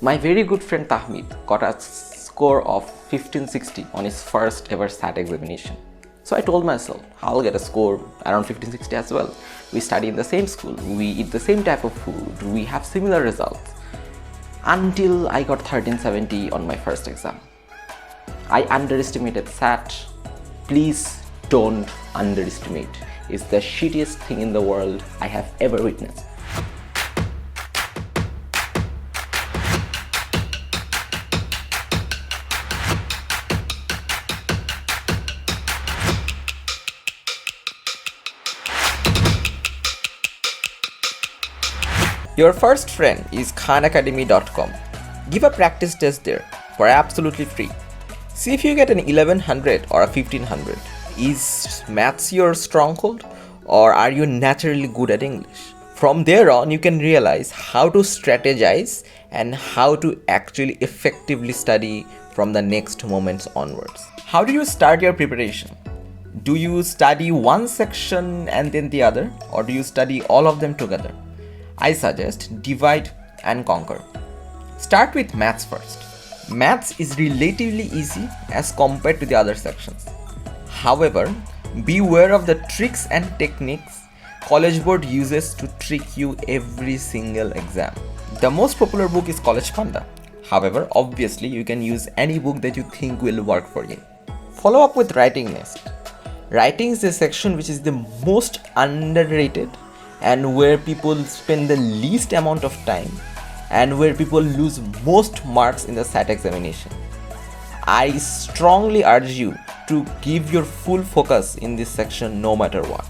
My very good friend Tahmid got a score of 1560 on his first ever SAT examination. So I told myself, I'll get a score around 1560 as well. We study in the same school, we eat the same type of food, we have similar results. Until I got 1370 on my first exam. I underestimated SAT. Please don't underestimate. It's the shittiest thing in the world I have ever witnessed. Your first friend is khanacademy.com. Give a practice test there for absolutely free. See if you get an 1100 or a 1500. Is maths your stronghold, or are you naturally good at English? From there on, you can realize how to strategize and how to actually effectively study from the next moments onwards. How do you start your preparation? Do you study one section and then the other, or do you study all of them together? I suggest divide and conquer. Start with maths first. Maths is relatively easy as compared to the other sections. However, beware of the tricks and techniques College Board uses to trick you every single exam. The most popular book is College Panda. However, obviously you can use any book that you think will work for you. Follow up with writing next. Writing is the section which is the most underrated and where people spend the least amount of time and where people lose most marks in the SAT examination. I strongly urge you to give your full focus in this section no matter what.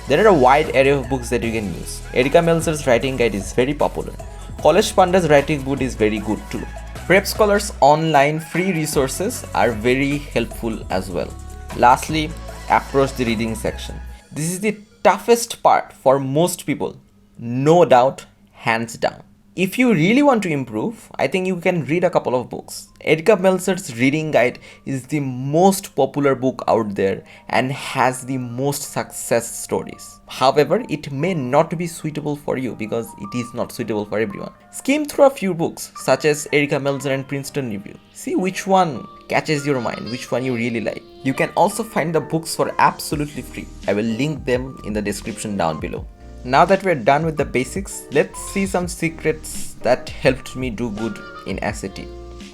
There are a wide array of books that you can use. Erica Meltzer's writing guide is very popular. College Panda's writing book is very good too. Prep Scholar's online free resources are very helpful as well. Lastly, approach the reading section. This is the toughest part for most people, no doubt, hands down. If you really want to improve, I think you can read a couple of books. Erica Meltzer's reading guide is the most popular book out there and has the most success stories. However, it may not be suitable for you because it is not suitable for everyone. Skim through a few books such as Erica Meltzer and Princeton Review. See which one catches your mind, which one you really like. You can also find the books for absolutely free. I will link them in the description down below. Now that we're done with the basics, let's see some secrets that helped me do good in SAT.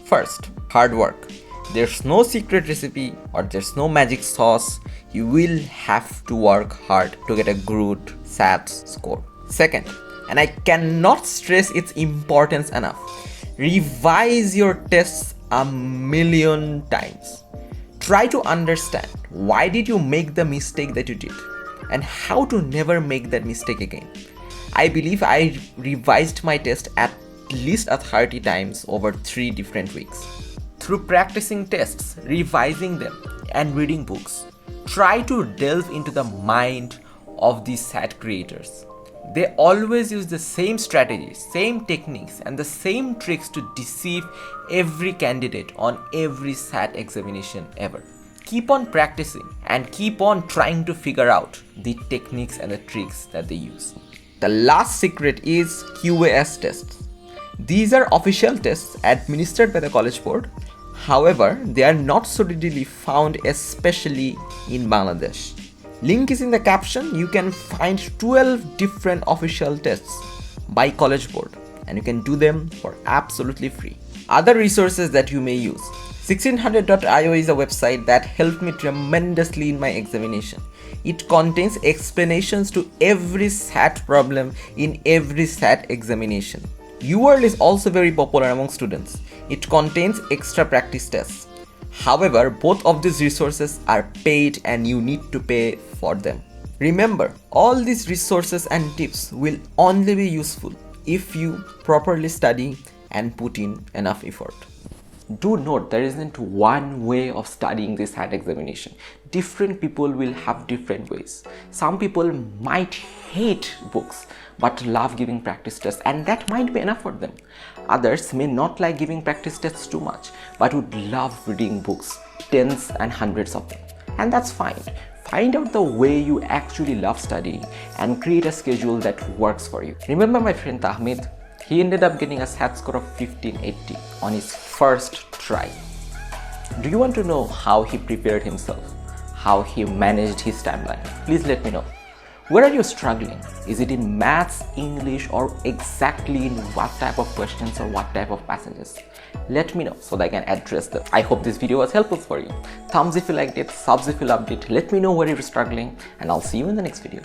First, hard work. There's no secret recipe or there's no magic sauce. You will have to work hard to get a good SAT score. Second, and I cannot stress its importance enough, revise your tests a million times. Try to understand why did you make the mistake that you did and how to never make that mistake again. I believe I revised my test at least 30 times over 3 different weeks. Through practicing tests, revising them, and reading books, try to delve into the mind of these SAT creators. They always use the same strategies, same techniques, and the same tricks to deceive every candidate on every SAT examination ever. Keep on practicing and keep on trying to figure out the techniques and the tricks that they use. The last secret is QAS tests. These are official tests administered by the College Board. However, they are not so readily found, especially in Bangladesh. Link is in the caption. You can find 12 different official tests by College Board and you can do them for absolutely free. Other resources that you may use. 1600.io is a website that helped me tremendously in my examination. It contains explanations to every SAT problem in every SAT examination. UWorld is also very popular among students. It contains extra practice tests. However, both of these resources are paid and you need to pay for them. Remember, all these resources and tips will only be useful if you properly study and put in enough effort. Do note, there isn't one way of studying this SAT examination. Different people will have different ways. Some people might hate books but love giving practice tests, and that might be enough for them. Others may not like giving practice tests too much but would love reading books, tens and hundreds of them, and that's fine. Find out the way you actually love studying and create a schedule that works for you. Remember my friend Tahmid, He ended up getting a SAT score of 1580 on his first try. Do you want to know how he prepared himself? How he managed his timeline? Please let me know. Where are you struggling? Is it in maths, English, or exactly in what type of questions or what type of passages? Let me know so that I can address them. I hope this video was helpful for you. Thumbs if you liked it, subs if you loved it. Let me know where you're struggling, and I'll see you in the next video.